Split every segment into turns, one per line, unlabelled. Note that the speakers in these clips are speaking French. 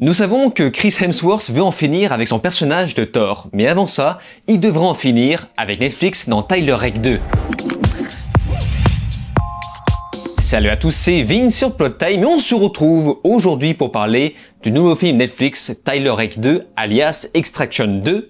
Nous savons que Chris Hemsworth veut en finir avec son personnage de Thor, mais avant ça, il devra en finir avec Netflix dans Tyler Rake 2. Salut à tous, c'est Vince sur Plot Time et on se retrouve aujourd'hui pour parler du nouveau film Netflix Tyler Rake 2 alias Extraction 2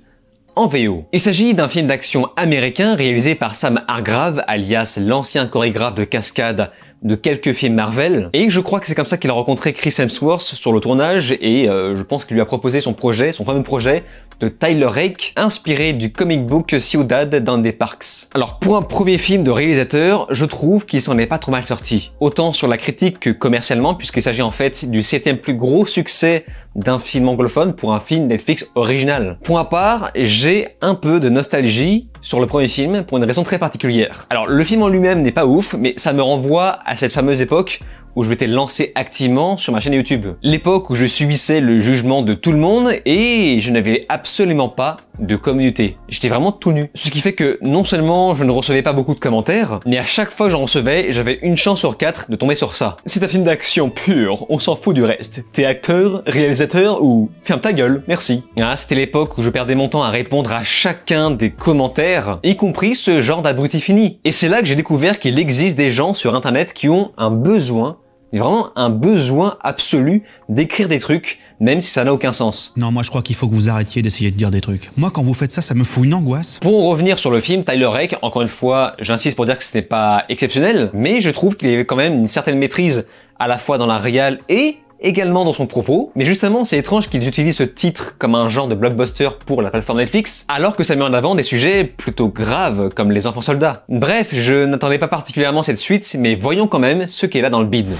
en VO. Il s'agit d'un film d'action américain réalisé par Sam Hargrave alias l'ancien chorégraphe de cascade de quelques films Marvel, et je crois que c'est comme ça qu'il a rencontré Chris Hemsworth sur le tournage, et je pense qu'il lui a proposé son fameux projet de Tyler Rake, inspiré du comic book Ciudad dans des Parks. Alors pour un premier film de réalisateur, je trouve qu'il s'en est pas trop mal sorti, autant sur la critique que commercialement, puisqu'il s'agit en fait du 7e plus gros succès d'un film anglophone pour un film Netflix original. Pour ma part, j'ai un peu de nostalgie sur le premier film pour une raison très particulière. Alors le film en lui-même n'est pas ouf, mais ça me renvoie à cette fameuse époque où je m'étais lancé activement sur ma chaîne YouTube. L'époque où je subissais le jugement de tout le monde et je n'avais absolument pas de communauté. J'étais vraiment tout nu. Ce qui fait que non seulement je ne recevais pas beaucoup de commentaires, mais à chaque fois que j'en recevais, j'avais une chance sur 4 de tomber sur ça. C'est un film d'action pur, on s'en fout du reste. T'es acteur, réalisateur ou ferme ta gueule, merci. Ah, c'était l'époque où je perdais mon temps à répondre à chacun des commentaires, y compris ce genre d'abruti fini. Et c'est là que j'ai découvert qu'il existe des gens sur internet qui ont un besoin, vraiment un besoin absolu d'écrire des trucs, même si ça n'a aucun sens.
Non, moi je crois qu'il faut que vous arrêtiez d'essayer de dire des trucs. Moi quand vous faites ça, ça me fout une angoisse.
Pour en revenir sur le film, Tyler Rake, encore une fois, j'insiste pour dire que ce n'est pas exceptionnel, mais je trouve qu'il y avait quand même une certaine maîtrise à la fois dans la réal et également dans son propos. Mais justement, c'est étrange qu'ils utilisent ce titre comme un genre de blockbuster pour la plateforme Netflix, alors que ça met en avant des sujets plutôt graves comme les enfants soldats. Bref, je n'attendais pas particulièrement cette suite, mais voyons quand même ce qu'est là dans le bide.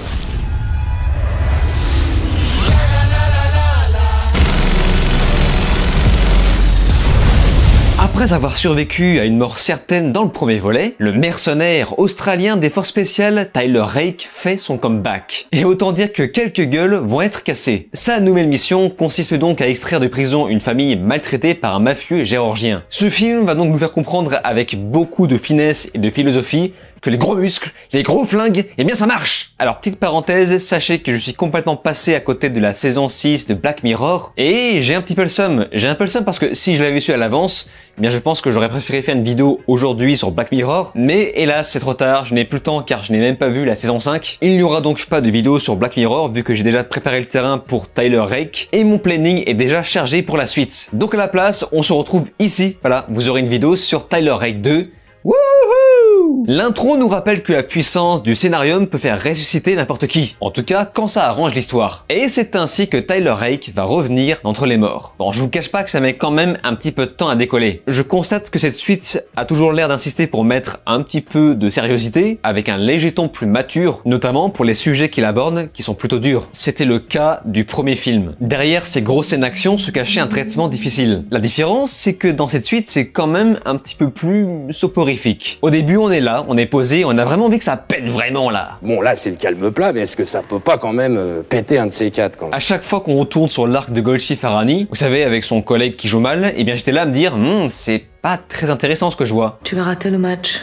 Après avoir survécu à une mort certaine dans le premier volet, le mercenaire australien des forces spéciales Tyler Rake fait son comeback. Et autant dire que quelques gueules vont être cassées. Sa nouvelle mission consiste donc à extraire de prison une famille maltraitée par un mafieux géorgien. Ce film va donc nous faire comprendre avec beaucoup de finesse et de philosophie que les gros muscles, les gros flingues, eh bien ça marche. Alors petite parenthèse, sachez que je suis complètement passé à côté de la saison 6 de Black Mirror et j'ai un petit peu le seum. J'ai un peu le seum parce que si je l'avais su à l'avance, eh bien je pense que j'aurais préféré faire une vidéo aujourd'hui sur Black Mirror, mais hélas c'est trop tard, je n'ai plus le temps car je n'ai même pas vu la saison 5. Il n'y aura donc pas de vidéo sur Black Mirror vu que j'ai déjà préparé le terrain pour Tyler Rake et mon planning est déjà chargé pour la suite. Donc à la place, on se retrouve ici. Voilà, vous aurez une vidéo sur Tyler Rake 2. Wouhou! L'intro nous rappelle que la puissance du scénarium peut faire ressusciter n'importe qui. En tout cas, quand ça arrange l'histoire. Et c'est ainsi que Tyler Rake va revenir d'entre les morts. Bon, je vous cache pas que ça met quand même un petit peu de temps à décoller. Je constate que cette suite a toujours l'air d'insister pour mettre un petit peu de sériosité, avec un léger ton plus mature, notamment pour les sujets qu'il aborde, qui sont plutôt durs. C'était le cas du premier film. Derrière ces grosses scènes d'action se cachait un traitement difficile. La différence, c'est que dans cette suite, c'est quand même un petit peu plus soporifique. Au début, on est là, on est posé, on a vraiment envie que ça pète vraiment là.
Bon là c'est le calme plat, mais est-ce que ça peut pas quand même péter un de ces quatre quand même?
À chaque fois qu'on retourne sur l'arc de Golshifteh Farahani, vous savez avec son collègue qui joue mal, eh bien j'étais là à me dire c'est pas très intéressant ce que je vois.
Tu vas rater le match.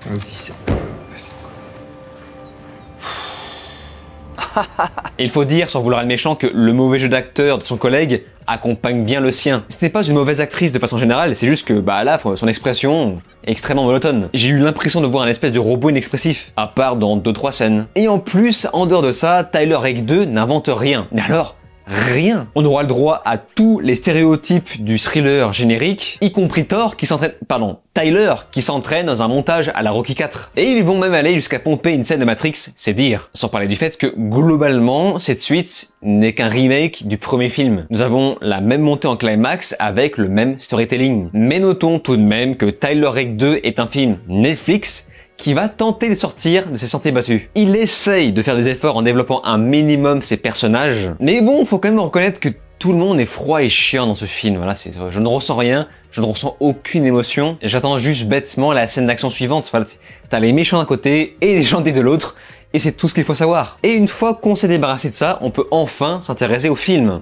Vas-y, c'est facile.
Il faut dire, sans vouloir être méchant, que le mauvais jeu d'acteur de son collègue accompagne bien le sien. Ce n'est pas une mauvaise actrice de façon générale, c'est juste que là, son expression est extrêmement monotone. J'ai eu l'impression de voir un espèce de robot inexpressif, à part dans 2-3 scènes. Et en plus, en dehors de ça, Tyler Rake 2 n'invente rien. Mais alors, rien. On aura le droit à tous les stéréotypes du thriller générique, y compris Tyler qui s'entraîne dans un montage à la Rocky 4. Et ils vont même aller jusqu'à pomper une scène de Matrix, c'est dire. Sans parler du fait que, globalement, cette suite n'est qu'un remake du premier film. Nous avons la même montée en climax avec le même storytelling. Mais notons tout de même que Tyler Rake 2 est un film Netflix qui va tenter de sortir de ses sentiers battus. Il essaye de faire des efforts en développant un minimum ses personnages, mais bon, faut quand même reconnaître que tout le monde est froid et chiant dans ce film. Voilà, je ne ressens rien, je ne ressens aucune émotion. J'attends juste bêtement la scène d'action suivante. Voilà, t'as les méchants d'un côté et les gentils de l'autre, et c'est tout ce qu'il faut savoir. Et une fois qu'on s'est débarrassé de ça, on peut enfin s'intéresser au film.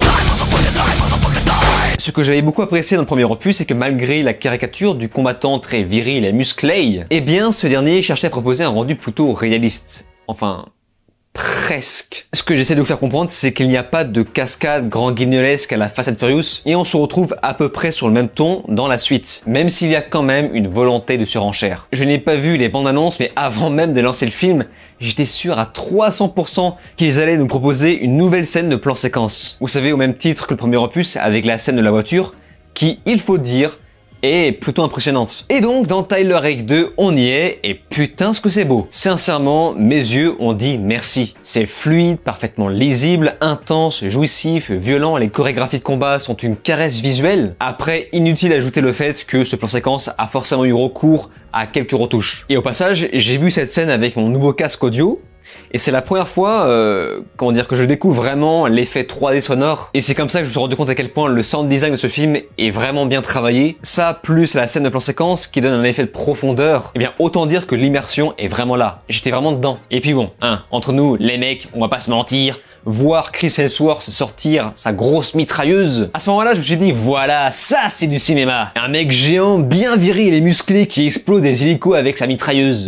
Ce que j'avais beaucoup apprécié dans le premier opus, c'est que malgré la caricature du combattant très viril et musclé, eh bien ce dernier cherchait à proposer un rendu plutôt réaliste. Enfin, presque. Ce que j'essaie de vous faire comprendre, c'est qu'il n'y a pas de cascade grand guignolesque à la Fast and Furious et on se retrouve à peu près sur le même ton dans la suite, même s'il y a quand même une volonté de surenchère. Je n'ai pas vu les bandes annonces, mais avant même de lancer le film, j'étais sûr à 300% qu'ils allaient nous proposer une nouvelle scène de plan séquence. Vous savez, au même titre que le premier opus, avec la scène de la voiture, qui, il faut dire, est plutôt impressionnante. Et donc, dans Tyler Rake 2, on y est, et putain ce que c'est beau. Sincèrement, mes yeux ont dit merci. C'est fluide, parfaitement lisible, intense, jouissif, violent, les chorégraphies de combat sont une caresse visuelle. Après, inutile d'ajouter le fait que ce plan séquence a forcément eu recours à quelques retouches. Et au passage, j'ai vu cette scène avec mon nouveau casque audio, et c'est la première fois, que je découvre vraiment l'effet 3D sonore. Et c'est comme ça que je me suis rendu compte à quel point le sound design de ce film est vraiment bien travaillé. Ça, plus la scène de plan séquence qui donne un effet de profondeur, eh bien autant dire que l'immersion est vraiment là. J'étais vraiment dedans. Et puis bon, entre nous, les mecs, on va pas se mentir, voir Chris Hemsworth sortir sa grosse mitrailleuse, à ce moment-là, je me suis dit, voilà, ça c'est du cinéma. Un mec géant, bien viril et musclé qui explose des hélicos avec sa mitrailleuse.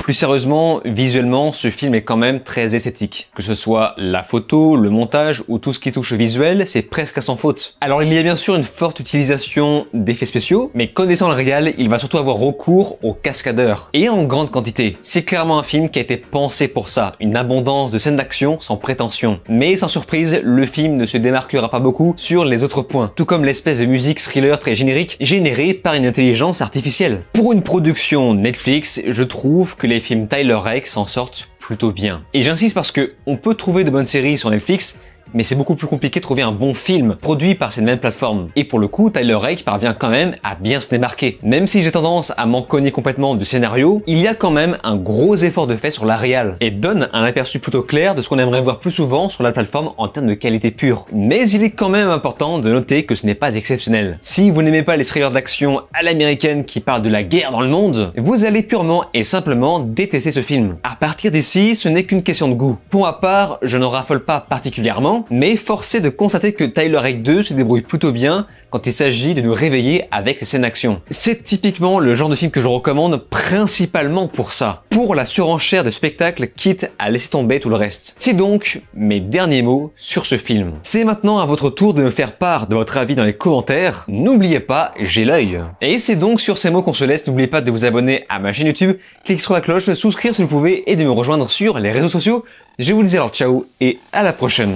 Plus sérieusement, visuellement, ce film est quand même très esthétique. Que ce soit la photo, le montage ou tout ce qui touche au visuel, c'est presque à sans faute. Alors il y a bien sûr une forte utilisation d'effets spéciaux, mais connaissant le réal, il va surtout avoir recours aux cascadeurs. Et en grande quantité. C'est clairement un film qui a été pensé pour ça. Une abondance de scènes d'action sans prétention. Mais sans surprise, le film ne se démarquera pas beaucoup sur les autres points. Tout comme l'espèce de musique thriller très générique, générée par une intelligence artificielle. Pour une production Netflix, je trouve que les films Tyler Rake s'en sortent plutôt bien. Et j'insiste parce que on peut trouver de bonnes séries sur Netflix, mais c'est beaucoup plus compliqué de trouver un bon film produit par cette même plateforme. Et pour le coup, Tyler Rake parvient quand même à bien se démarquer. Même si j'ai tendance à m'en cogner complètement du scénario, il y a quand même un gros effort de fait sur la réal et donne un aperçu plutôt clair de ce qu'on aimerait voir plus souvent sur la plateforme en termes de qualité pure. Mais il est quand même important de noter que ce n'est pas exceptionnel. Si vous n'aimez pas les thrillers d'action à l'américaine qui parlent de la guerre dans le monde, vous allez purement et simplement détester ce film. À partir d'ici, ce n'est qu'une question de goût. Pour ma part, je n'en raffole pas particulièrement, mais forcé de constater que Tyler Rake 2 se débrouille plutôt bien quand il s'agit de nous réveiller avec ses scènes d'action. C'est typiquement le genre de film que je recommande principalement pour ça, pour la surenchère de spectacle quitte à laisser tomber tout le reste. C'est donc mes derniers mots sur ce film. C'est maintenant à votre tour de me faire part de votre avis dans les commentaires. N'oubliez pas, j'ai l'œil. Et c'est donc sur ces mots qu'on se laisse. N'oubliez pas de vous abonner à ma chaîne YouTube, cliquez sur la cloche, souscrire si vous pouvez et de me rejoindre sur les réseaux sociaux. Je vous dis alors ciao et à la prochaine.